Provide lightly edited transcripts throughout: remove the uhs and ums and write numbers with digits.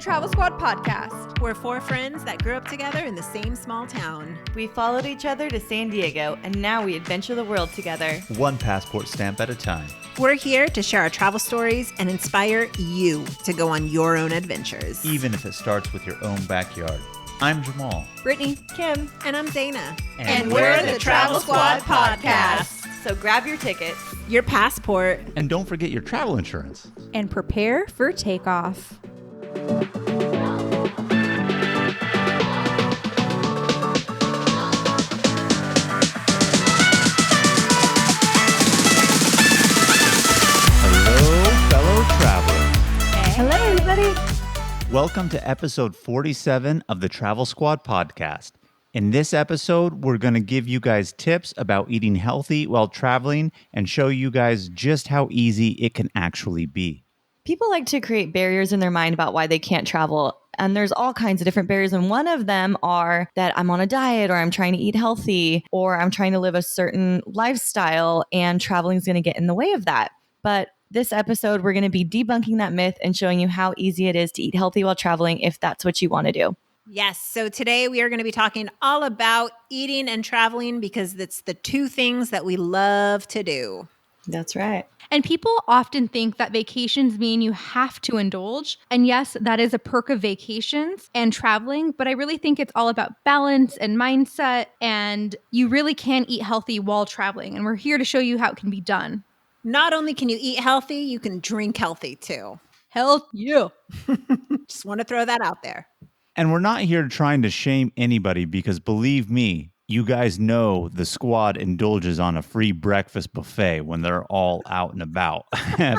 Travel Squad podcast. We're four friends that grew up together in the same small town. We followed each other to San Diego, and now we adventure the world together. One passport stamp at a time. We're here to share our travel stories and inspire you to go on your own adventures. Even if it starts with your own backyard. I'm Jamal. Brittanie, Kim, And I'm Zeina. and we're the Travel Squad podcast. So grab your tickets. Your passport. And don't forget your travel insurance. And prepare for takeoff. Hello, everybody. Welcome to episode 47 of the Travel Squad podcast. In this episode, we're going to give you guys tips about eating healthy while traveling and show you guys just how easy it can actually be. People like to create barriers in their mind about why they can't travel. And there's all kinds of different barriers. And one of them are that I'm on a diet, or I'm trying to eat healthy, or I'm trying to live a certain lifestyle, and traveling is going to get in the way of that. But this episode, we're going to be debunking that myth and showing you how easy it is to eat healthy while traveling if that's what you want to do. Yes. So today we are going to be talking all about eating and traveling because it's the two things that we love to do. That's right. And people often think that vacations mean you have to indulge. And yes, that is a perk of vacations and traveling. But I really think it's all about balance and mindset. And you really can eat healthy while traveling. And we're here to show you how it can be done. Not only can you eat healthy, you can drink healthy too. Health, yeah. Just want to throw that out there. And we're not here trying to shame anybody because believe me, you guys know the squad indulges on a free breakfast buffet when they're all out and about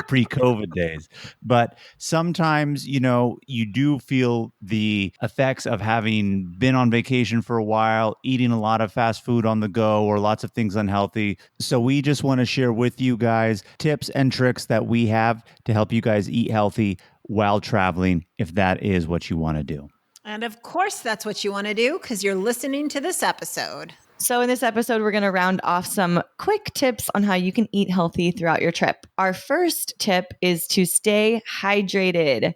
pre-COVID days. But sometimes, you do feel the effects of having been on vacation for a while, eating a lot of fast food on the go or lots of things unhealthy. So we just want to share with you guys tips and tricks that we have to help you guys eat healthy while traveling, if that is what you want to do. And of course, that's what you want to do because you're listening to this episode. So in this episode, we're going to round off some quick tips on how you can eat healthy throughout your trip. Our first tip is to stay hydrated.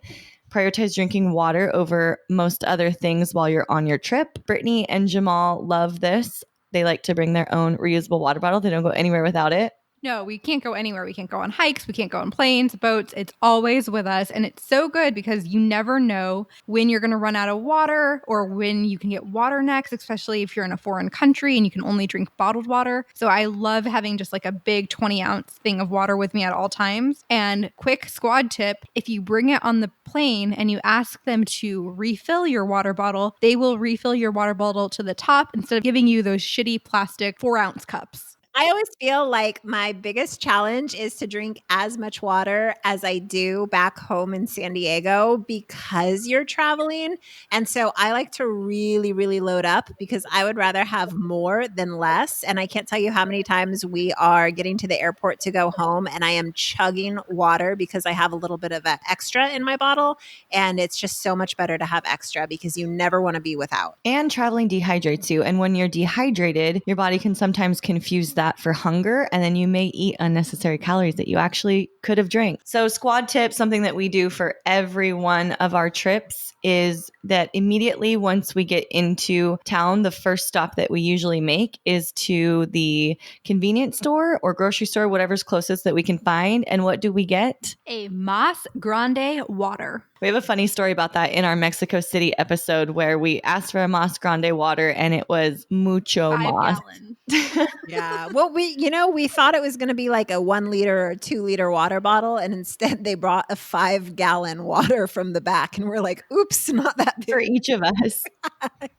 Prioritize drinking water over most other things while you're on your trip. Brittanie and Jamal love this. They like to bring their own reusable water bottle. They don't go anywhere without it. No, we can't go anywhere. We can't go on hikes. We can't go on planes, boats. It's always with us. And it's so good because you never know when you're going to run out of water or when you can get water next, especially if you're in a foreign country and you can only drink bottled water. So I love having just like a big 20-ounce thing of water with me at all times. And quick squad tip, if you bring it on the plane and you ask them to refill your water bottle, they will refill your water bottle to the top instead of giving you those shitty plastic 4-ounce cups. I always feel like my biggest challenge is to drink as much water as I do back home in San Diego because you're traveling. And so I like to really, really load up because I would rather have more than less. And I can't tell you how many times we are getting to the airport to go home and I am chugging water because I have a little bit of an extra in my bottle. And it's just so much better to have extra because you never want to be without. And traveling dehydrates you. And when you're dehydrated, your body can sometimes confuse that for hunger, and then you may eat unnecessary calories that you actually could have drank. So squad tip, something that we do for every one of our trips is that immediately once we get into town, the first stop that we usually make is to the convenience store or grocery store, whatever's closest that we can find. And what do we get? A Mas Grande water. We have a funny story about that in our Mexico City episode where we asked for a Mas Grande water and it was mucho 5 mas. gallons. Yeah. Well, we thought it was going to be like a 1 liter or 2 liter water bottle. And instead they brought a 5-gallon water from the back. And we're like, oops, not that big. For each of us.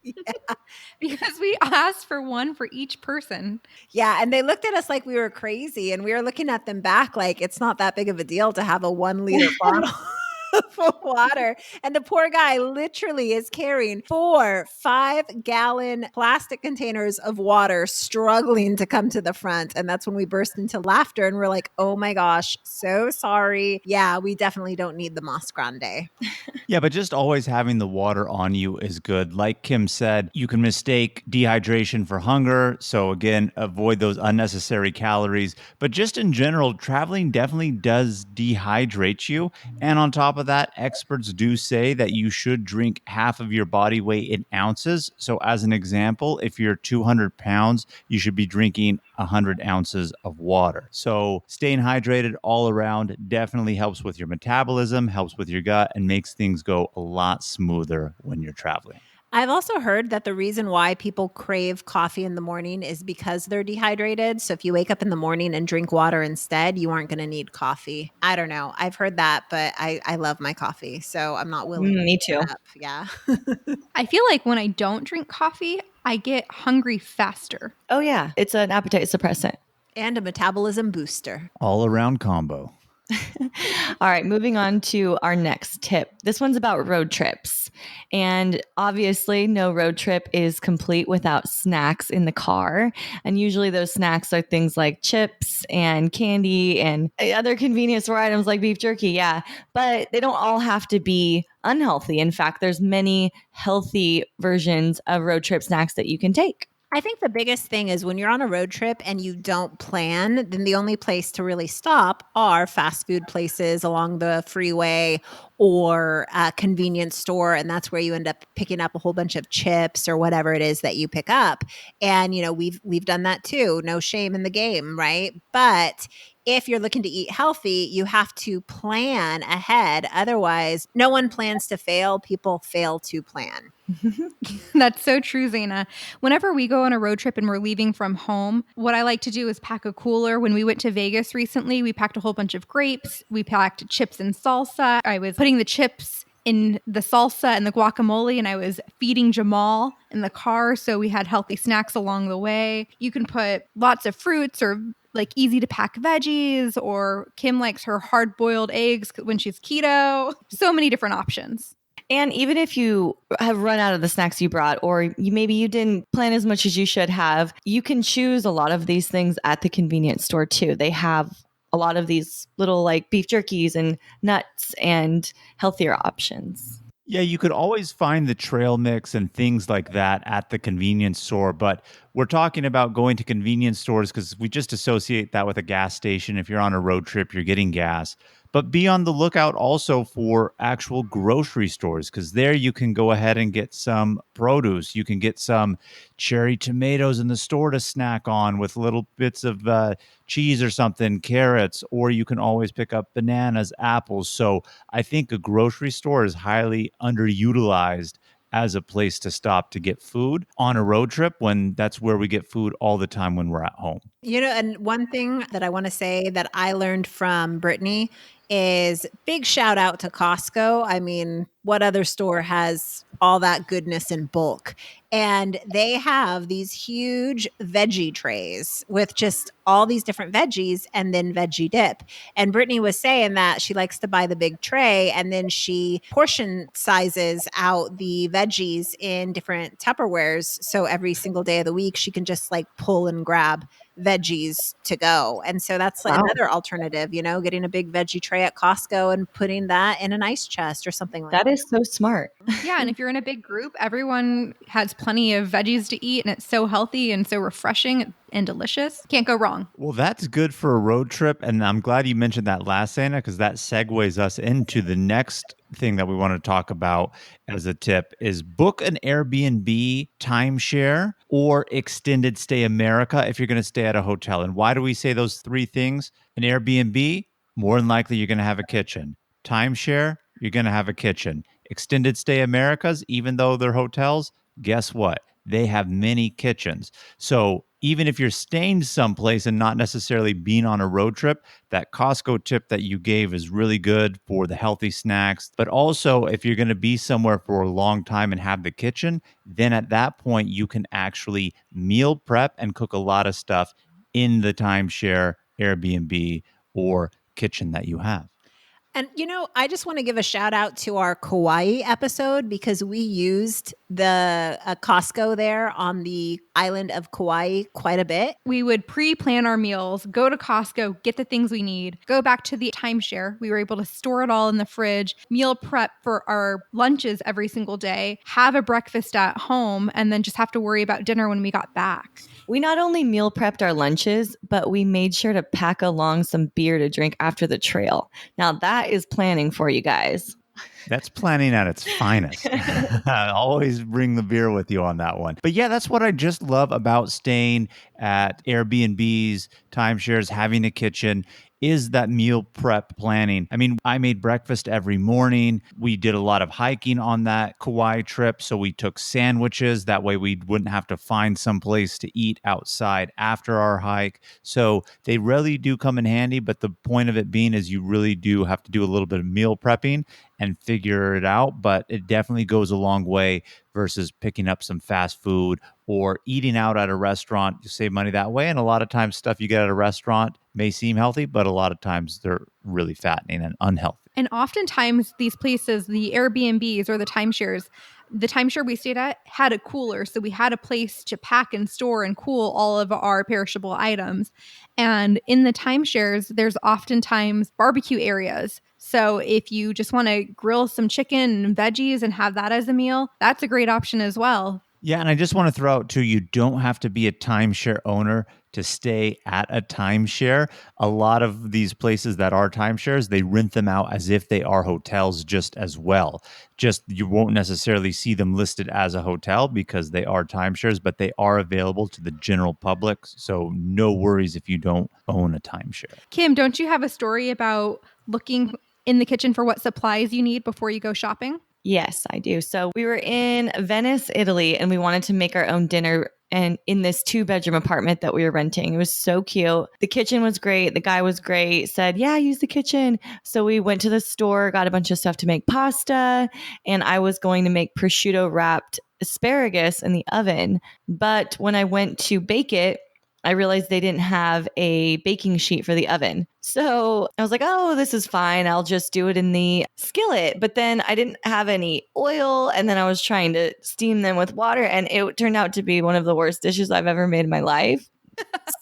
Yeah. Because we asked for one for each person. Yeah. And they looked at us like we were crazy. And we were looking at them back like it's not that big of a deal to have a 1 liter bottle. Of water. And the poor guy literally is carrying 4 5-gallon plastic containers of water struggling to come to the front. And that's when we burst into laughter and we're like, oh my gosh, so sorry. Yeah, we definitely don't need the Mas Grande. Yeah, but just always having the water on you is good. Like Kim said, you can mistake dehydration for hunger. So again, avoid those unnecessary calories. But just in general, traveling definitely does dehydrate you. And on top of that, experts do say that you should drink half of your body weight in ounces. So as an example, if you're 200 pounds, you should be drinking 100 ounces of water. So staying hydrated all around definitely helps with your metabolism, helps with your gut, and makes things go a lot smoother when you're traveling. I've also heard that the reason why people crave coffee in the morning is because they're dehydrated. So if you wake up in the morning and drink water instead, you aren't going to need coffee. I don't know. I've heard that, but I love my coffee. So I'm not willing to Me give too. it up. Yeah. I feel like when I don't drink coffee, I get hungry faster. Oh, yeah. It's an appetite suppressant. And a metabolism booster. All around combo. All right, moving on to our next tip. This one's about road trips. And obviously, no road trip is complete without snacks in the car. And usually, those snacks are things like chips and candy and other convenience store items like beef jerky. Yeah, but they don't all have to be unhealthy. In fact, there's many healthy versions of road trip snacks that you can take. I think the biggest thing is when you're on a road trip and you don't plan, then the only place to really stop are fast food places along the freeway or a convenience store. And that's where you end up picking up a whole bunch of chips or whatever it is that you pick up. And, you know, we've done that too. No shame in the game, right? But if you're looking to eat healthy, you have to plan ahead. Otherwise, no one plans to fail. People fail to plan. That's so true, Zeina. Whenever we go on a road trip and we're leaving from home, what I like to do is pack a cooler. When we went to Vegas recently, we packed a whole bunch of grapes. We packed chips and salsa. I was putting the chips in the salsa and the guacamole, and I was feeding Jamal in the car. So we had healthy snacks along the way. You can put lots of fruits or like easy to pack veggies, or Kim likes her hard boiled eggs when she's keto. So many different options. And even if you have run out of the snacks you brought, or maybe you didn't plan as much as you should have, you can choose a lot of these things at the convenience store too. They have a lot of these little like beef jerkies and nuts and healthier options. Yeah, you could always find the trail mix and things like that at the convenience store, but we're talking about going to convenience stores because we just associate that with a gas station. If you're on a road trip, you're getting gas. But be on the lookout also for actual grocery stores because there you can go ahead and get some produce. You can get some cherry tomatoes in the store to snack on with little bits of cheese or something, carrots, or you can always pick up bananas, apples. So I think a grocery store is highly underutilized as a place to stop to get food on a road trip when that's where we get food all the time when we're at home. You know, and one thing that I want to say that I learned from Brittany is big shout out to Costco. I mean, what other store has all that goodness in bulk? And they have these huge veggie trays with just all these different veggies and then veggie dip. And Brittany was saying that she likes to buy the big tray and then she portion sizes out the veggies in different Tupperwares. So every single day of the week, she can just like pull and grab veggies to go. And so that's like another alternative, you know, getting a big veggie tray at Costco and putting that in an ice chest or something like that. That is so smart. Yeah, and if you're in a big group, everyone has plenty of veggies to eat, and it's so healthy and so refreshing and delicious. Can't go wrong. Well, that's good for a road trip. And I'm glad you mentioned that last, Anna, because that segues us into the next thing that we want to talk about as a tip is book an Airbnb, timeshare, or extended stay America if you're going to stay at a hotel. And why do we say those three things? An Airbnb, more than likely you're going to have a kitchen. Timeshare, you're going to have a kitchen. Extended stay Americas, even though they're hotels, guess what? They have many kitchens. So even if you're staying someplace and not necessarily being on a road trip, that Costco tip that you gave is really good for the healthy snacks. But also, if you're going to be somewhere for a long time and have the kitchen, then at that point, you can actually meal prep and cook a lot of stuff in the timeshare, Airbnb, or kitchen that you have. And, you know, I just want to give a shout out to our Kauai episode because we used the Costco there on the island of Kauai quite a bit. We would pre-plan our meals, go to Costco, get the things we need, go back to the timeshare. We were able to store it all in the fridge, meal prep for our lunches every single day, have a breakfast at home, and then just have to worry about dinner when we got back. We not only meal prepped our lunches, but we made sure to pack along some beer to drink after the trail. Now that is planning for you guys. That's planning at its finest. Always bring the beer with you on that one. But yeah, that's what I just love about staying at Airbnbs, timeshares, having a kitchen is that meal prep planning. I mean, I made breakfast every morning. We did a lot of hiking on that Kauai trip. So we took sandwiches. That way we wouldn't have to find some place to eat outside after our hike. So they really do come in handy. But the point of it being is you really do have to do a little bit of meal prepping and figure it out. But it definitely goes a long way versus picking up some fast food or eating out at a restaurant. You save money that way. And a lot of times stuff you get at a restaurant may seem healthy, but a lot of times they're really fattening and unhealthy. And oftentimes these places, the Airbnbs or the timeshare we stayed at had a cooler. So we had a place to pack and store and cool all of our perishable items. And in the timeshares, there's oftentimes barbecue areas. So if you just want to grill some chicken and veggies and have that as a meal, that's a great option as well. Yeah, and I just want to throw out too, you don't have to be a timeshare owner to stay at a timeshare. A lot of these places that are timeshares, they rent them out as if they are hotels just as well. Just you won't necessarily see them listed as a hotel because they are timeshares, but they are available to the general public. So no worries if you don't own a timeshare. Kim, don't you have a story about looking in the kitchen for what supplies you need before you go shopping? Yes, I do. So we were in Venice, Italy, and we wanted to make our own dinner and in this 2-bedroom apartment that we were renting. It was so cute. The kitchen was great. The guy was great, said, yeah, use the kitchen. So we went to the store, got a bunch of stuff to make pasta, and I was going to make prosciutto wrapped asparagus in the oven. But when I went to bake it, I realized they didn't have a baking sheet for the oven. So I was like, oh, this is fine. I'll just do it in the skillet. But then I didn't have any oil. And then I was trying to steam them with water. And it turned out to be one of the worst dishes I've ever made in my life.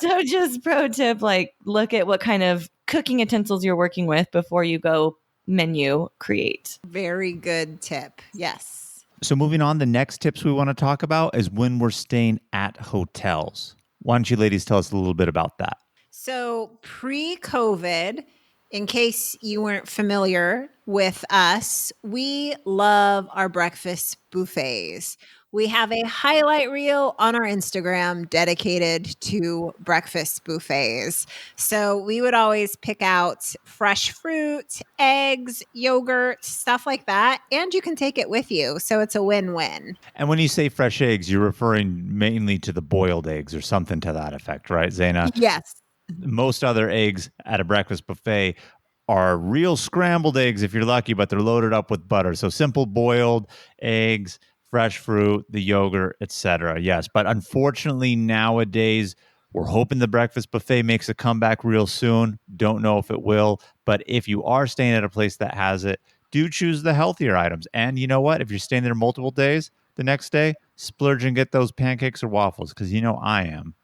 So just pro tip, like look at what kind of cooking utensils you're working with before you go menu create. Very good tip. Yes. So moving on, the next tips we want to talk about is when we're staying at hotels. Why don't you ladies tell us a little bit about that? So pre-COVID, in case you weren't familiar with us, we love our breakfast buffets. We have a highlight reel on our Instagram dedicated to breakfast buffets. So we would always pick out fresh fruit, eggs, yogurt, stuff like that. And you can take it with you. So it's a win-win. And when you say fresh eggs, you're referring mainly to the boiled eggs or something to that effect, right, Zeina? Yes. Most other eggs at a breakfast buffet are real scrambled eggs if you're lucky, but they're loaded up with butter. So simple boiled eggs, fresh fruit, the yogurt, etc. Yes, but unfortunately nowadays we're hoping the breakfast buffet makes a comeback real soon. Don't know if it will, but if you are staying at a place that has it, do choose the healthier items. And you know what? If you're staying there multiple days, the next day, splurge and get those pancakes or waffles because you know I am.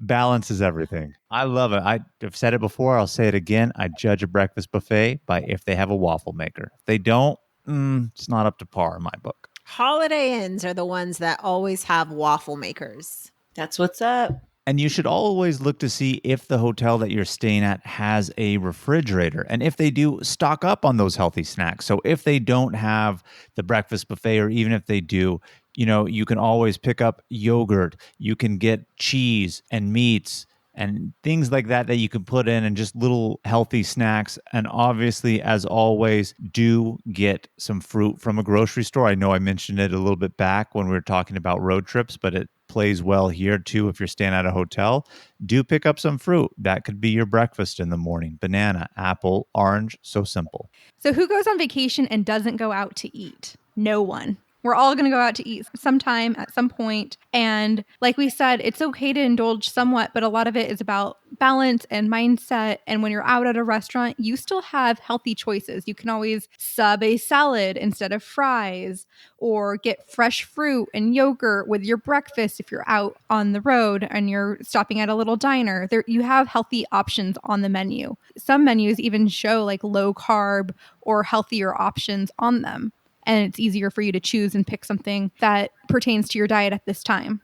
Balance is everything. I love it. I've said it before. I'll say it again. I judge a breakfast buffet by if they have a waffle maker. If they don't, it's not up to par in my book. Holiday Inns are the ones that always have waffle makers. That's what's up. And you should always look to see if the hotel that you're staying at has a refrigerator. And if they do, stock up on those healthy snacks. So if they don't have the breakfast buffet, or even if they do, you can always pick up yogurt. You can get cheese and meats and things like that you can put in and just little healthy snacks. And obviously, as always, do get some fruit from a grocery store. I know I mentioned it a little bit back when we were talking about road trips, but it plays well here too. If you're staying at a hotel, do pick up some fruit. That could be your breakfast in the morning. Banana, apple, orange, so simple. So who goes on vacation and doesn't go out to eat? No one. We're all going to go out to eat sometime at some point. And like we said, it's okay to indulge somewhat, but a lot of it is about balance and mindset. And when you're out at a restaurant, you still have healthy choices. You can always sub a salad instead of fries, or get fresh fruit and yogurt with your breakfast if you're out on the road and you're stopping at a little diner. You have healthy options on the menu. Some menus even show like low carb or healthier options on them. And it's easier for you to choose and pick something that pertains to your diet at this time.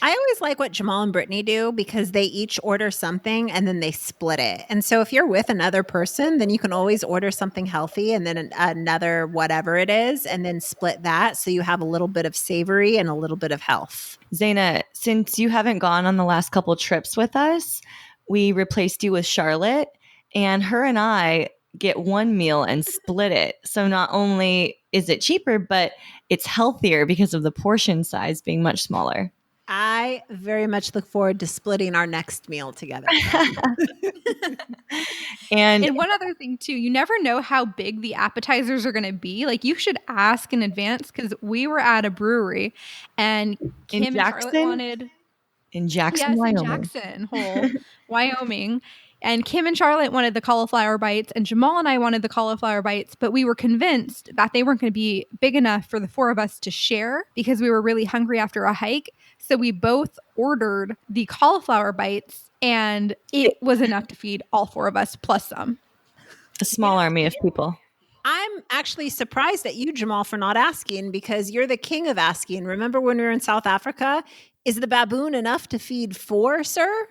I always like what Jamal and Brittany do because they each order something and then they split it. And so if you're with another person, then you can always order something healthy and then another whatever it is, and then split that. So you have a little bit of savory and a little bit of health. Zeina, since you haven't gone on the last couple trips with us, we replaced you with Charlotte, and her and I get one meal and split it. So not only is it cheaper, but it's healthier because of the portion size being much smaller. I very much look forward to splitting our next meal together. And one other thing too, you never know how big the appetizers are going to be. Like you should ask in advance, because we were at a brewery and Kim and Charlotte wanted in Jackson, in Wyoming. Jackson Hole, Wyoming. And Kim and Charlotte wanted the cauliflower bites, and Jamal and I wanted the cauliflower bites, but we were convinced that they weren't going to be big enough for the four of us to share because we were really hungry after a hike. So we both ordered the cauliflower bites, and it was enough to feed all four of us plus some. A small army of people. I'm actually surprised at you, Jamal, for not asking, because you're the king of asking. Remember when we were in South Africa? Is the baboon enough to feed 4, sir?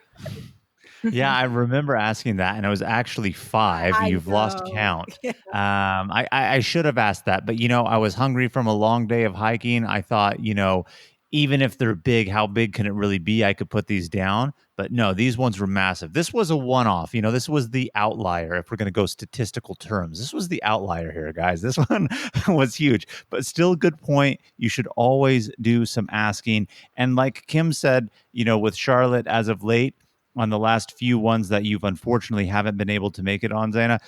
Yeah, I remember asking that, and it was actually 5. You've lost count. Yeah. I should have asked that, but I was hungry from a long day of hiking. I thought, even if they're big, how big can it really be? I could put these down, but no, these ones were massive. This was a one-off. This was the outlier. If we're going to go statistical terms, this was the outlier here, guys. This one was huge, but still, good point. You should always do some asking, and like Kim said, with Charlotte as of late, on the last few ones that you've unfortunately haven't been able to make it on, Zeina,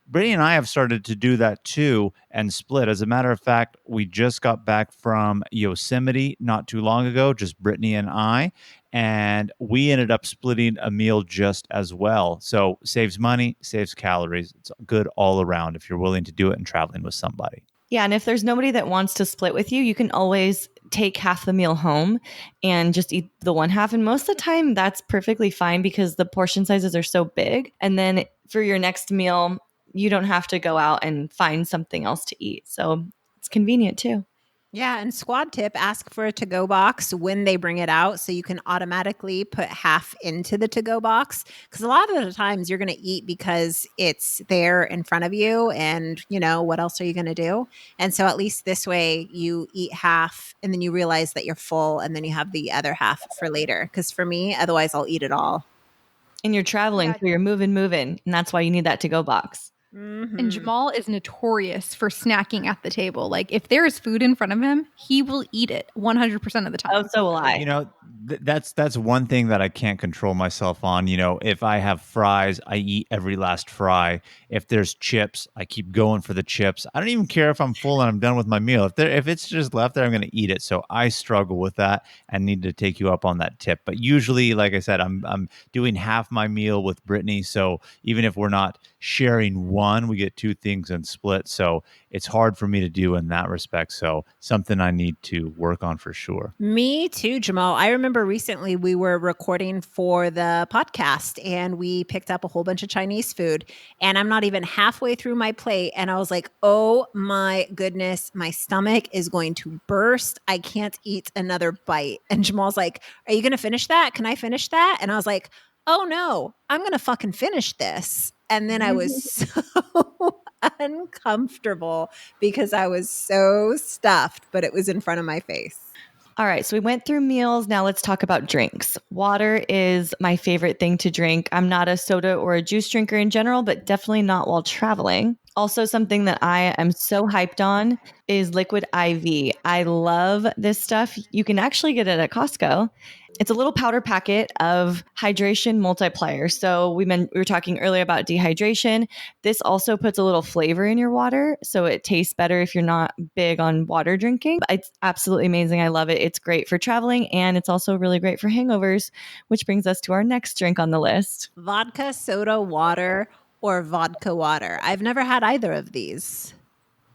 Brittany and I have started to do that too and split. As a matter of fact, we just got back from Yosemite not too long ago, just Brittany and I, and we ended up splitting a meal just as well. So saves money, saves calories. It's good all around if you're willing to do it and traveling with somebody. Yeah, and if there's nobody that wants to split with you, you can always take half the meal home and just eat the one half. And most of the time, that's perfectly fine because the portion sizes are so big. And then for your next meal, you don't have to go out and find something else to eat. So it's convenient too. Yeah, and squad tip, ask for a to-go box when they bring it out so you can automatically put half into the to-go box, because a lot of the times you're going to eat because it's there in front of you and, what else are you going to do? And so at least this way you eat half and then you realize that you're full and then you have the other half for later, because for me, otherwise I'll eat it all. And you're traveling, so you're moving, and that's why you need that to-go box. Mm-hmm. And Jamal is notorious for snacking at the table. Like if there is food in front of him, he will eat it 100% of the time. Oh, so will I. That's one thing that I can't control myself on. If I have fries, I eat every last fry. If there's chips, I keep going for the chips. I don't even care if I'm full and I'm done with my meal. If it's just left there, I'm going to eat it. So I struggle with that and need to take you up on that tip. But usually, like I said, I'm doing half my meal with Brittany. So even if we're not sharing one, we get 2 things and split. So it's hard for me to do in that respect. So something I need to work on for sure. Me too, Jamal. I remember recently we were recording for the podcast and we picked up a whole bunch of Chinese food, and I'm not even halfway through my plate. And I was like, oh my goodness, my stomach is going to burst. I can't eat another bite. And Jamal's like, are you going to finish that? Can I finish that? And I was like, oh no, I'm going to fucking finish this. And then I was so uncomfortable because I was so stuffed, but it was in front of my face. All right, so we went through meals. Now let's talk about drinks. Water is my favorite thing to drink. I'm not a soda or a juice drinker in general, but definitely not while traveling. Also, something that I am so hyped on is liquid IV. I love this stuff. You can actually get it at Costco. It's a little powder packet of hydration multiplier. So we were talking earlier about dehydration. This also puts a little flavor in your water, so it tastes better if you're not big on water drinking. It's absolutely amazing. I love it. It's great for traveling, and it's also really great for hangovers, which brings us to our next drink on the list. Vodka, soda, water, or vodka water. I've never had either of these.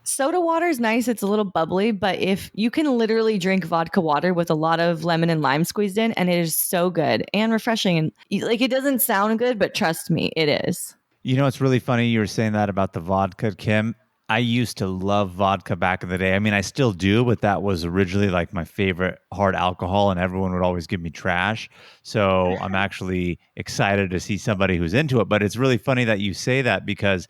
Soda water is nice. It's a little bubbly, but if you can literally drink vodka water with a lot of lemon and lime squeezed in, and it is so good and refreshing. And it doesn't sound good, but trust me, it is. It's really funny you were saying that about the vodka, Kim. I used to love vodka back in the day. I mean, I still do, but that was originally like my favorite hard alcohol, and everyone would always give me trash. So I'm actually excited to see somebody who's into it. But it's really funny that you say that because,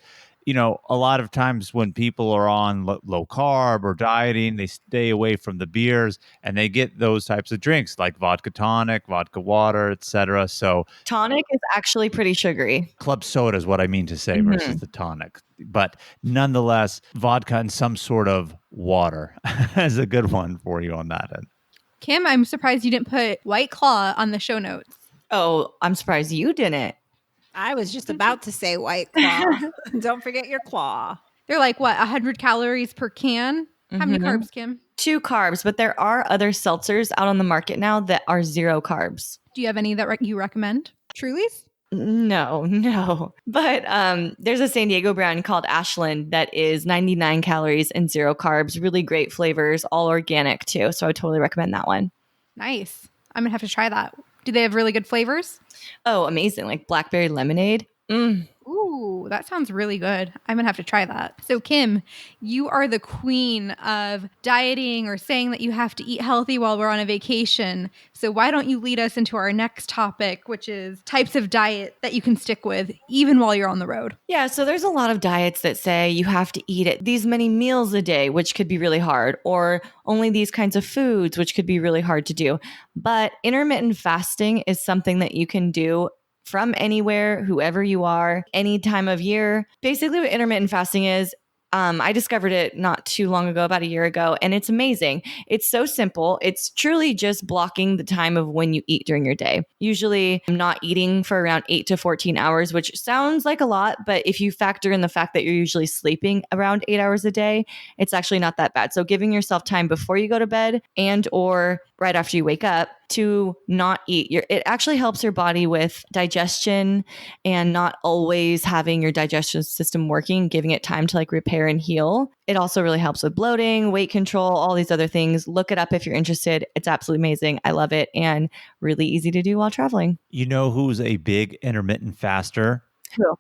a lot of times when people are on low carb or dieting, they stay away from the beers and they get those types of drinks like vodka tonic, vodka water, etc. So Tonic is actually pretty sugary. club soda is what I mean to say versus the tonic. But nonetheless, vodka and some sort of water is a good one for you on that end. Kim, I'm surprised you didn't put White Claw on the show notes. Oh, I'm surprised you didn't. I was just about to say White Claw. Don't forget your claw. They're like, what, 100 calories per can? How many carbs, Kim? 2 carbs, but there are other seltzers out on the market now that are 0 carbs. Do you have any that you recommend? Truly's? No. But there's a San Diego brand called Ashland that is 99 calories and 0 carbs. Really great flavors, all organic too. So I would totally recommend that one. Nice. I'm going to have to try that. Do they have really good flavors? Oh, amazing. Like blackberry lemonade. Ooh, that sounds really good. I'm going to have to try that. So, Kim, you are the queen of dieting or saying that you have to eat healthy while we're on a vacation. So, why don't you lead us into our next topic, which is types of diet that you can stick with even while you're on the road? Yeah, so there's a lot of diets that say you have to eat at these many meals a day, which could be really hard, or only these kinds of foods, which could be really hard to do. But intermittent fasting is something that you can do from anywhere, whoever you are, any time of year. Basically, what intermittent fasting is, I discovered it not too long ago, about a year ago, and it's amazing. It's so simple. It's truly just blocking the time of when you eat during your day. Usually, I'm not eating for around 8 to 14 hours, which sounds like a lot, but if you factor in the fact that you're usually sleeping around 8 hours a day, it's actually not that bad. So giving yourself time before you go to bed and or right after you wake up to not eat. It actually helps your body with digestion and not always having your digestion system working, giving it time to like repair and heal. It also really helps with bloating, weight control, all these other things. Look it up if you're interested. It's absolutely amazing. I love it and really easy to do while traveling. You know who's a big intermittent faster? Who?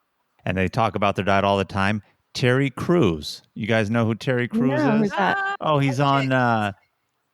And they talk about their diet all the time? Terry Crews. You guys know who Terry Crews No, is? who's that? Oh, he's on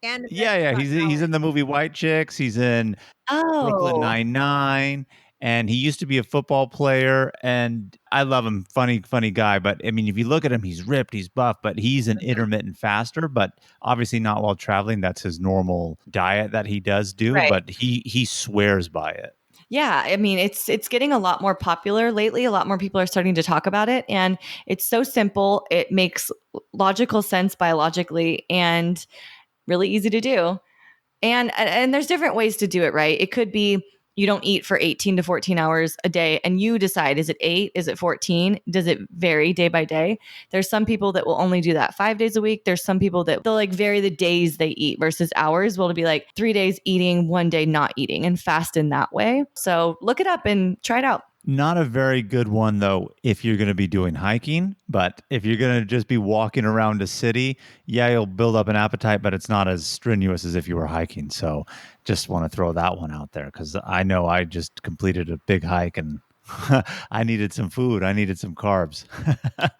And he's in the movie White Chicks. He's in Brooklyn Oh, Nine-Nine, and he used to be a football player, and I love him. Funny guy. But I mean, if you look at him, he's ripped, he's buff, but he's an intermittent faster, but obviously not while traveling. That's his normal diet that he does do, right. but he swears by it. Yeah, I mean, it's getting a lot more popular lately. A lot more people are starting to talk about it, and it's so simple. It makes logical sense biologically and really easy to do. And there's different ways to do it, right? It could be you don't eat for 18 to 14 hours a day and you decide, is it 8? Is it 14? Does it vary day by day? There's some people that will only do that 5 days a week. There's some people that they'll like vary the days they eat versus hours. Well, to be like 3 days eating, 1 day not eating and fast in that way. So look it up and try it out. Not a very good one, though, if you're going to be doing hiking. But if you're going to just be walking around a city, yeah, you'll build up an appetite, but it's not as strenuous as if you were hiking. So just want to throw that one out there because I know I just completed a big hike and I needed some food. I needed some carbs.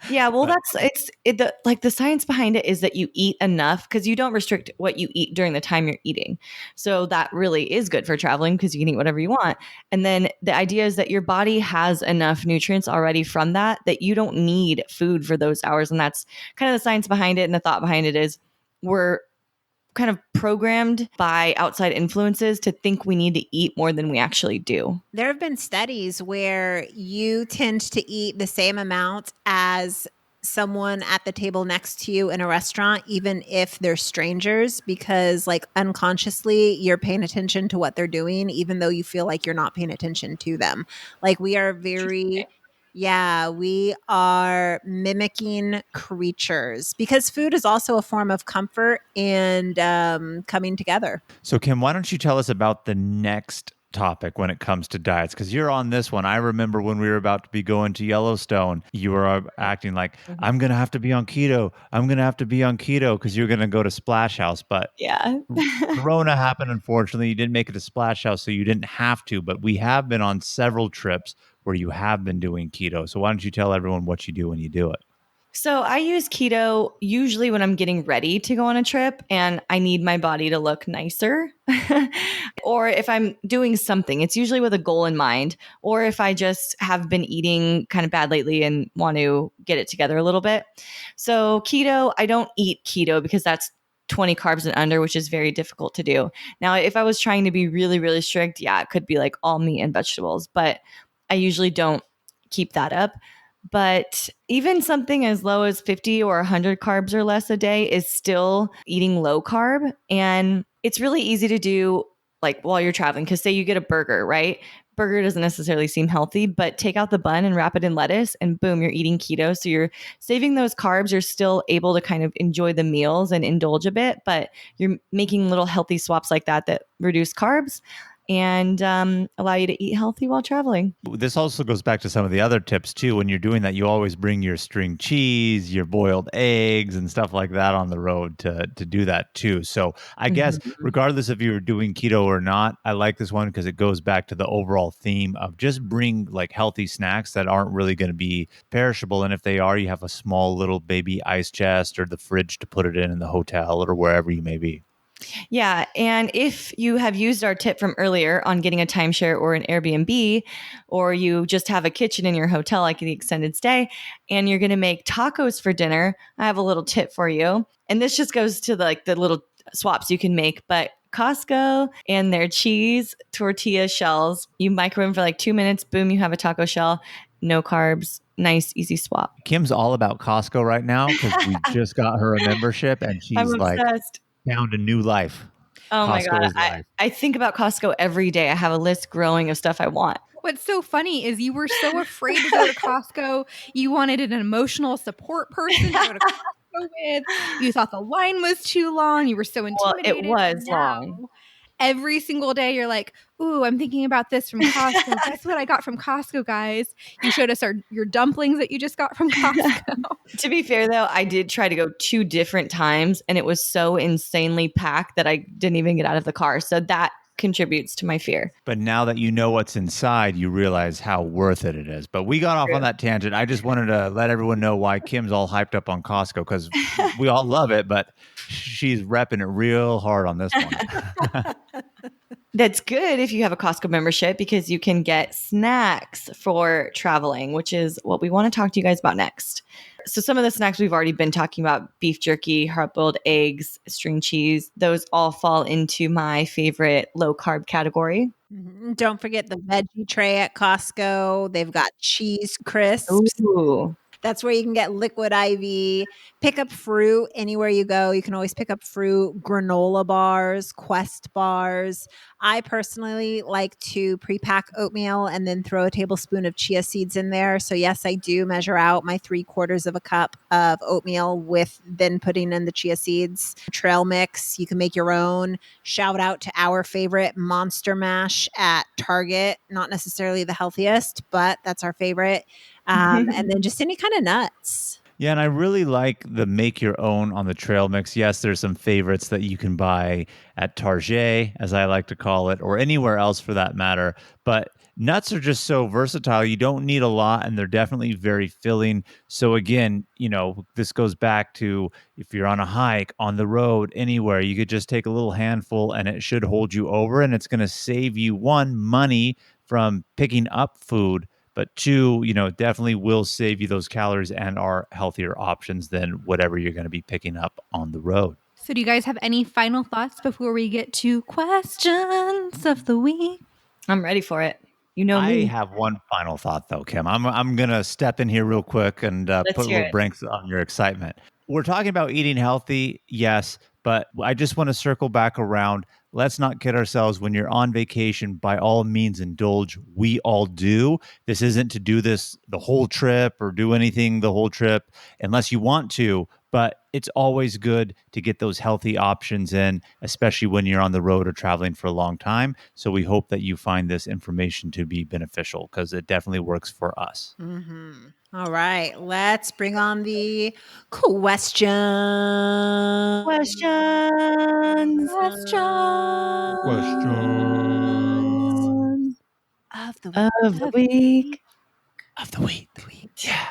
Yeah, well, the science behind it is that you eat enough because you don't restrict what you eat during the time you're eating. So that really is good for traveling because you can eat whatever you want. And then the idea is that your body has enough nutrients already from that you don't need food for those hours. And that's kind of the science behind it. And the thought behind it is we're kind of programmed by outside influences to think we need to eat more than we actually do. there have been studies where you tend to eat the same amount as someone at the table next to you in a restaurant, even if they're strangers, because like unconsciously you're paying attention to what they're doing, even though you feel like you're not paying attention to them. Like we are we are mimicking creatures because food is also a form of comfort and coming together. So, Kim, why don't you tell us about the next topic when it comes to diets? Because you're on this one. I remember when we were about to be going to Yellowstone, you were acting like, I'm going to have to be on keto. I'm going to have to be on keto because you're going to go to Splash House. But Yeah. Corona happened, unfortunately. You didn't make it to Splash House, so you didn't have to. But we have been on several trips where you have been doing keto. So why don't you tell everyone what you do when you do it? So I use keto usually when I'm getting ready to go on a trip and I need my body to look nicer. Or if I'm doing something, it's usually with a goal in mind. Or if I just have been eating kind of bad lately and want to get it together a little bit. So keto, I don't eat keto because that's 20 carbs and under, which is very difficult to do. Now, if I was trying to be really, really strict, yeah, it could be like all meat and vegetables, but I usually don't keep that up. But even something as low as 50 or 100 carbs or less a day is still eating low carb. And it's really easy to do like while you're traveling. Because say you get a burger, right? Burger doesn't necessarily seem healthy, but take out the bun and wrap it in lettuce and boom, you're eating keto. So you're saving those carbs. You're still able to kind of enjoy the meals and indulge a bit, but you're making little healthy swaps like that reduce carbs and allow you to eat healthy while traveling. This also goes back to some of the other tips too. When you're doing that, you always bring your string cheese, your boiled eggs, and stuff like that on the road to do that too. So I guess regardless if you're doing keto or not, I like this one because it goes back to the overall theme of just bring like healthy snacks that aren't really going to be perishable. And if they are, you have a small little baby ice chest or the fridge to put it in the hotel or wherever you may be. Yeah. And if you have used our tip from earlier on getting a timeshare or an Airbnb, or you just have a kitchen in your hotel, like the extended stay, and you're going to make tacos for dinner, I have a little tip for you. And this just goes to the little swaps you can make. But Costco and their cheese tortilla shells, you microwave them for like 2 minutes, boom, you have a taco shell, no carbs, nice, easy swap. Kim's all about Costco right now because we just got her a membership and I'm she's like obsessed. found a new life. Oh my Costco God. is life. I think about Costco every day. I have a list growing of stuff I want. What's so funny is you were so afraid to go to Costco. You wanted an emotional support person to go to Costco with. You thought the line was too long. You were so Well, intimidated. it was Now, long. every single day, you're like, ooh, I'm thinking about this from Costco. Guess what I got from Costco, guys? You showed us your dumplings that you just got from Costco. To be fair, though, I did try to go 2 different times, and it was so insanely packed that I didn't even get out of the car. So that contributes to my fear. But now that you know what's inside, you realize how worth it is. But we got off on that tangent. I just wanted to let everyone know why Kim's all hyped up on Costco because we all love it, but she's repping it real hard on this one. That's good if you have a Costco membership because you can get snacks for traveling, which is what we want to talk to you guys about next. So some of the snacks we've already been talking about, beef jerky, hard-boiled eggs, string cheese, those all fall into my favorite low-carb category. Don't forget the veggie tray at Costco. They've got cheese crisps. Ooh. That's where you can get liquid IV, pick up fruit anywhere you go. You can always pick up fruit, granola bars, Quest bars. I personally like to pre-pack oatmeal and then throw a tablespoon of chia seeds in there. So yes, I do measure out my 3/4 of a cup of oatmeal with then putting in the chia seeds. Trail mix, you can make your own. Shout out to our favorite Monster Mash at Target. Not necessarily the healthiest, but that's our favorite. And then just any kind of nuts. Yeah, and I really like the make your own on the trail mix. Yes, there's some favorites that you can buy at Target, as I like to call it, or anywhere else for that matter. But nuts are just so versatile. You don't need a lot, and they're definitely very filling. So again, this goes back to if you're on a hike, on the road, anywhere, you could just take a little handful and it should hold you over, and it's going to save you, one, money from picking up food, but 2, definitely will save you those calories and are healthier options than whatever you're going to be picking up on the road. So do you guys have any final thoughts before we get to questions of the week? I'm ready for it. You know me. I have one final thought though, Kim. I'm going to step in here real quick and put a little brakes on your excitement. We're talking about eating healthy, yes, but I just want to circle back around. Let's not kid ourselves. When you're on vacation, by all means, indulge. We all do. This isn't to do this the whole trip or do anything the whole trip unless you want to, but it's always good to get those healthy options in, especially when you're on the road or traveling for a long time. So we hope that you find this information to be beneficial because it definitely works for us. Mm-hmm. All right, let's bring on the question. Questions. Of the Of the week. Of the week. Yeah.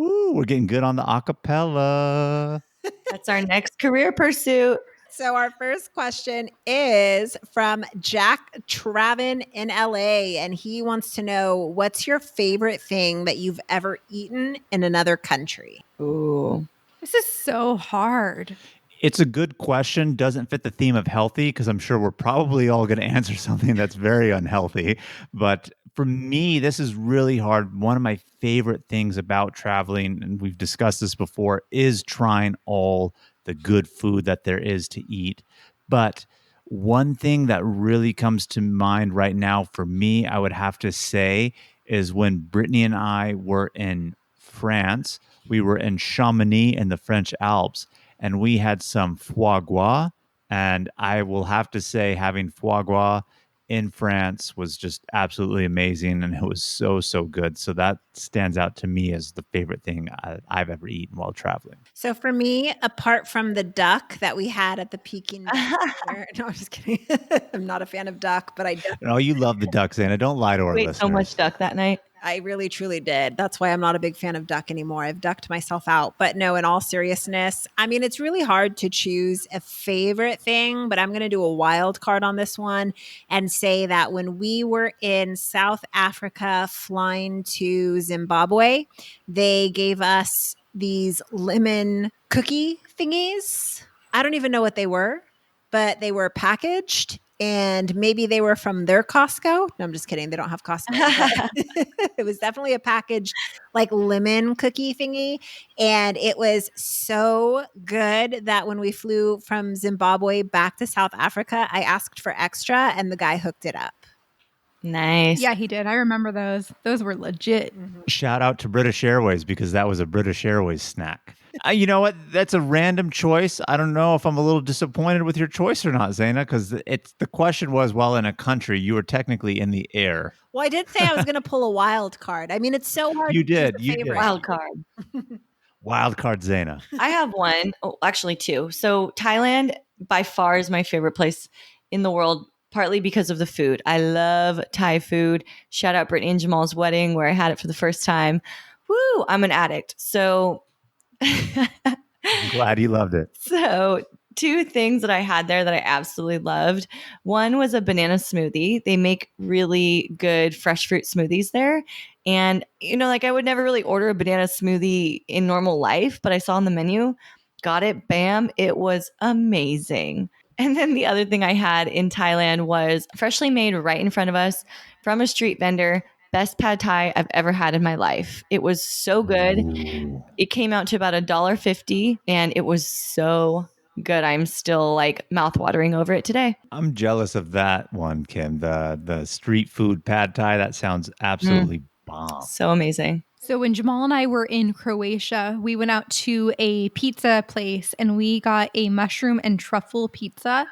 Woo, we're getting good on the acapella. That's our next career pursuit. So our first question is from Jack Travin in LA, and he wants to know, what's your favorite thing that you've ever eaten in another country? Ooh. This is so hard. It's a good question. Doesn't fit the theme of healthy because I'm sure we're probably all going to answer something that's very unhealthy. But for me, this is really hard. One of my favorite things about traveling, and we've discussed this before, is trying all the good food that there is to eat. But one thing that really comes to mind right now for me, I would have to say, is when Brittany and I were in France, we were in Chamonix in the French Alps and we had some foie gras. And I will have to say, having foie gras in France was just absolutely amazing. And it was so, so good. So that stands out to me as the favorite thing I've ever eaten while traveling. So for me, apart from the duck that we had at the Peking Dinner, no, I'm just kidding. I'm not a fan of duck, but Oh, you love the duck, Zeina. Don't lie to our We ate listeners. so much duck that night. I really, truly did. That's why I'm not a big fan of duck anymore. I've ducked myself out. But no, in all seriousness, I mean, it's really hard to choose a favorite thing, but I'm going to do a wild card on this one and say that when we were in South Africa flying to Zimbabwe, they gave us these lemon cookie thingies. I don't even know what they were, but they were packaged. And maybe they were from their Costco. No, I'm just kidding. They don't have Costco. It was definitely a packaged like lemon cookie thingy. And it was so good that when we flew from Zimbabwe back to South Africa, I asked for extra and the guy hooked it up. Nice. Yeah, he did. I remember those. Those were legit. Shout out to British Airways because that was a British Airways snack. You know what? That's a random choice. I don't know if I'm a little disappointed with your choice or not, Zeina, because it's the question was, while in a country, you were technically in the air. Well, I did say I was going to pull a wild card. I mean, it's so hard You to choose did. a You favorite. did. Wild card. Wild card, Zeina. I have one. Oh, actually two. So Thailand by far is my favorite place in the world, partly because of the food. I love Thai food. Shout out Brittany and Jamal's wedding where I had it for the first time. Woo, I'm an addict. So I'm glad you loved it. So, two things that I had there that I absolutely loved. One was a banana smoothie. They make really good fresh fruit smoothies there. And, like I would never really order a banana smoothie in normal life, but I saw on the menu, got it, bam, it was amazing. And then the other thing I had in Thailand was freshly made right in front of us from a street vendor. Best pad thai I've ever had in my life. It was so good. Ooh. It came out to about $1.50 and it was so good. I'm still like mouthwatering over it today. I'm jealous of that one, Kim. The street food pad thai. That sounds absolutely bomb. So amazing. So when Jamal and I were in Croatia, we went out to a pizza place and we got a mushroom and truffle pizza.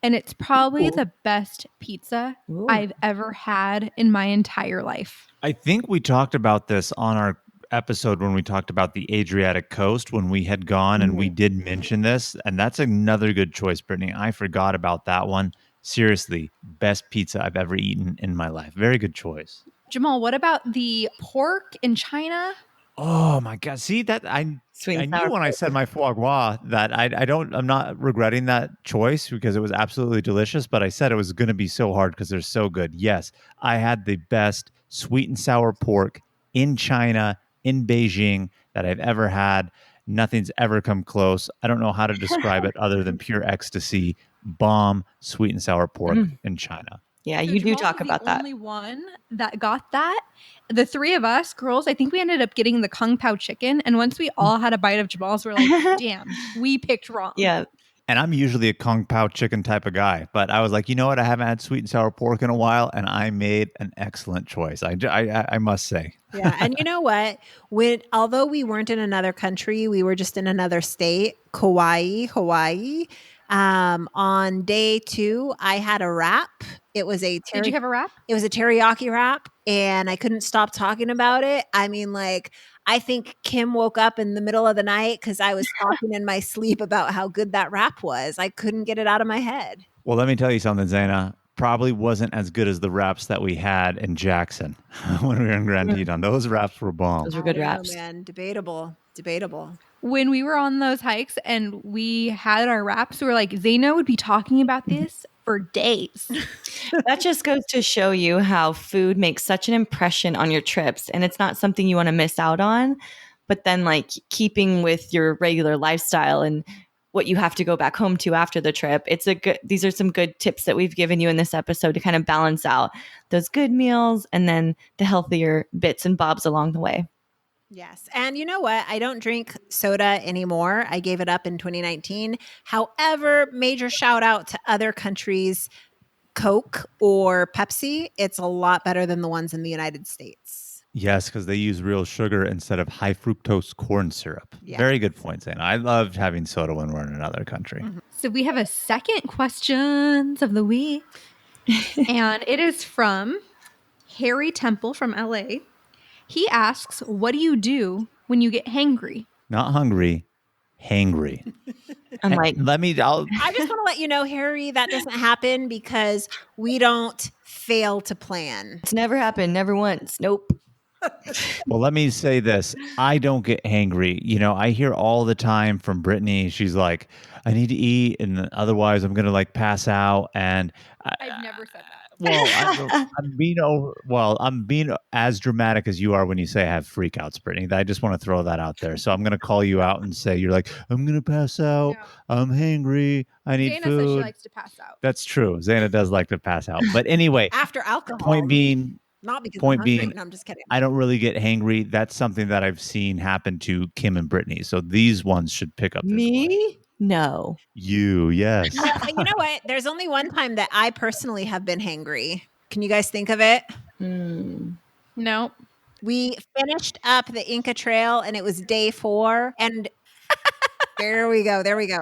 And it's probably the best pizza Ooh. I've ever had in my entire life. I think we talked about this on our episode when we talked about the Adriatic coast when we had gone, and we did mention this. And that's another good choice, Brittany. I forgot about that one. Seriously, best pizza I've ever eaten in my life. Very good choice. Jamal, what about the pork in China? Oh my God. See that Sweet I and knew sour when I pork. said my foie gras that I'm not regretting that choice because it was absolutely delicious, but I said it was going to be so hard because they're so good. Yes, I had the best sweet and sour pork in China, in Beijing that I've ever had. Nothing's ever come close. I don't know how to describe it other than pure ecstasy. Bomb sweet and sour pork in China. Yeah, So you do Jamal talk was about the that. only one that got that. The three of us girls, I think we ended up getting the Kung Pao chicken. And once we all had a bite of Jamal's, we're like, damn, we picked wrong. Yeah. And I'm usually a Kung Pao chicken type of guy, but I was like, you know what? I haven't had sweet and sour pork in a while, and I made an excellent choice. I must say. Yeah. And you know what? Although we weren't in another country, we were just in another state, Hawaii. On day 2, I had a wrap. It was a Did you have a wrap? It was a teriyaki wrap, and I couldn't stop talking about it. I mean, like, I think Kim woke up in the middle of the night because I was talking in my sleep about how good that wrap was. I couldn't get it out of my head. Well, let me tell you something, Zaina. probably wasn't as good as the wraps that we had in Jackson when we were in Grand Teton. Those wraps were bomb. Those were good I don't know, wraps. man. Debatable. When we were on those hikes and we had our wraps, we were like, Zeina would be talking about this for days. That just goes to show you how food makes such an impression on your trips, and it's not something you want to miss out on. But then, like, keeping with your regular lifestyle and what you have to go back home to after the trip, these are some good tips that we've given you in this episode to kind of balance out those good meals and then the healthier bits and bobs along the way. Yes. And you know what? I don't drink soda anymore. I gave it up in 2019. However, major shout out to other countries, Coke or Pepsi. It's a lot better than the ones in the United States. Yes, because they use real sugar instead of high fructose corn syrup. Yeah. Very good point, Zaina. I loved having soda when we're in another country. Mhm. So we have a second questions of the week. And it is from Harry Temple from LA. He asks, what do you do when you get hangry? Not hungry, hangry. I'm like, I just want to let you know, Harry, that doesn't happen because we don't fail to plan. it's never happened, never once. Nope. Well, let me say this. I don't get hangry. You know, I hear all the time from Brittanie. She's like, I need to eat, and otherwise I'm going to like pass out. And I've never said that. well, I'm being as dramatic as you are when you say I have freakouts, Brittanie. I just want to throw that out there. So I'm going to call you out and say, you're like, I'm going to pass out. No. I'm hangry. I need Zaina food. says she likes to pass out. That's true. Zaina does like to pass out. But anyway, After alcohol. point being, Not because point I'm hungry. being, No, I'm just kidding. I don't really get hangry. That's something that I've seen happen to Kim and Brittanie. So these ones should pick up this one. Me? No. You, yes. Well, you know what? There's only one time that I personally have been hangry. Can you guys think of it? No. We finished up the Inca Trail and it was day 4. And there we go.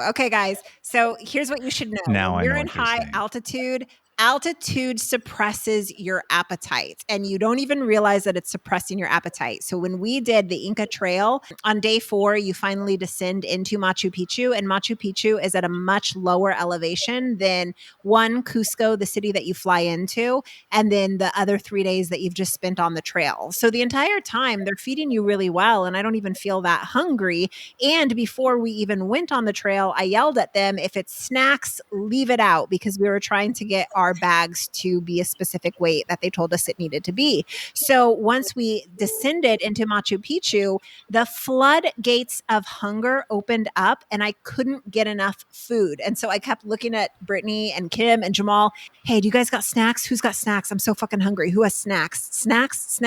Okay, guys. So here's what you should know. Now When I you're know in what you're high saying. altitude suppresses your appetite, and you don't even realize that it's suppressing your appetite. So when we did the Inca Trail on day 4, you finally descend into Machu Picchu, and Machu Picchu is at a much lower elevation than Cusco, the city that you fly into, and then the other 3 days that you've just spent on the trail. So the entire time they're feeding you really well, and I don't even feel that hungry. And before we even went on the trail, I yelled at them, if it's snacks, leave it out, because we were trying to get our bags to be a specific weight that they told us it needed to be. So once we descended into Machu Picchu, the floodgates of hunger opened up and I couldn't get enough food. And so I kept looking at Brittanie and Kim and Jamal. Hey, do you guys got snacks? Who's got snacks? I'm so fucking hungry. Who has snacks? Snacks.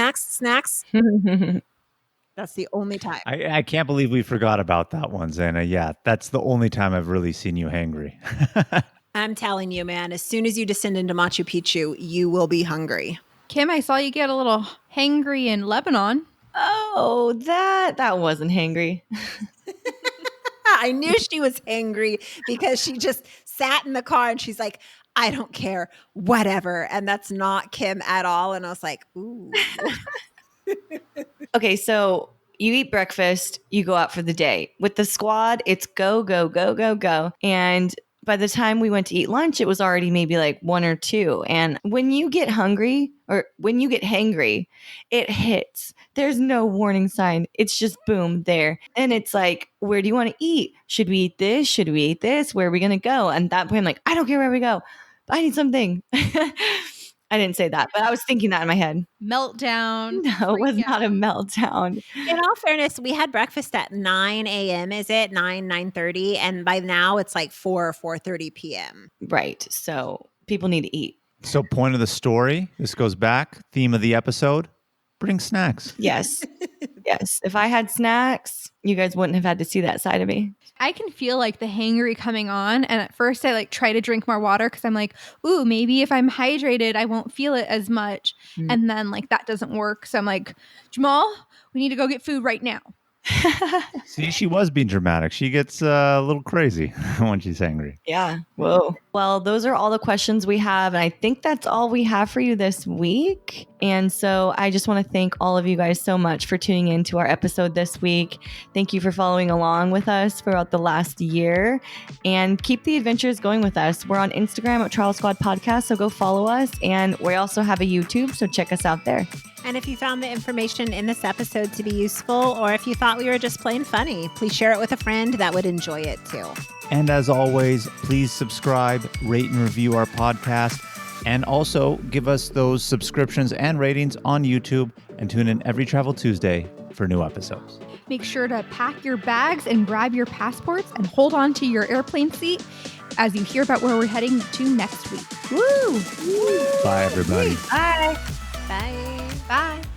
That's the only time. I can't believe we forgot about that one, Zaina. Yeah, that's the only time I've really seen you hangry. I'm telling you, man, as soon as you descend into Machu Picchu, you will be hungry. Kim, I saw you get a little hangry in Lebanon. Oh, that wasn't hangry. I knew she was angry because she just sat in the car and she's like, I don't care, whatever. And that's not Kim at all. And I was like, ooh. Okay, so you eat breakfast, you go out for the day. With the squad, it's go, go, go, go, go. And by the time we went to eat lunch, it was already maybe like 1 or 2. And when you get hungry or when you get hangry, it hits. There's no warning sign. It's just boom there. And it's like, where do you want to eat? Should we eat this? Should we eat this? Where are we going to go? And at that point, I'm like, I don't care where we go. I need something. I didn't say that, but I was thinking that in my head. Meltdown. No, it was not a meltdown. In all fairness, we had breakfast at 9 a.m. Is it 9:30? And by now it's like 4:30 p.m. Right. So people need to eat. So point of the story, this goes back, theme of the episode, bring snacks. Yes. Yes. If I had snacks, you guys wouldn't have had to see that side of me. I can feel like the hangry coming on. And at first I like try to drink more water because I'm like, ooh, maybe if I'm hydrated, I won't feel it as much. And then like that doesn't work. So I'm like, Jamal, we need to go get food right now. See, she was being dramatic. She gets a little crazy when she's angry. Yeah. Whoa. Well, those are all the questions we have. And I think that's all we have for you this week. And so I just want to thank all of you guys so much for tuning in to our episode this week. Thank you for following along with us throughout the last year, and keep the adventures going with us. We're on Instagram at Travel Squad Podcast, so go follow us. And we also have a YouTube, so check us out there. And if you found the information in this episode to be useful, or if you thought we were just plain funny, please share it with a friend that would enjoy it too. And as always, please subscribe, rate, and review our podcast. And also give us those subscriptions and ratings on YouTube, and tune in every Travel Tuesday for new episodes. Make sure to pack your bags and grab your passports and hold on to your airplane seat as you hear about where we're heading to next week. Woo! Bye, everybody. Bye. Bye. Bye.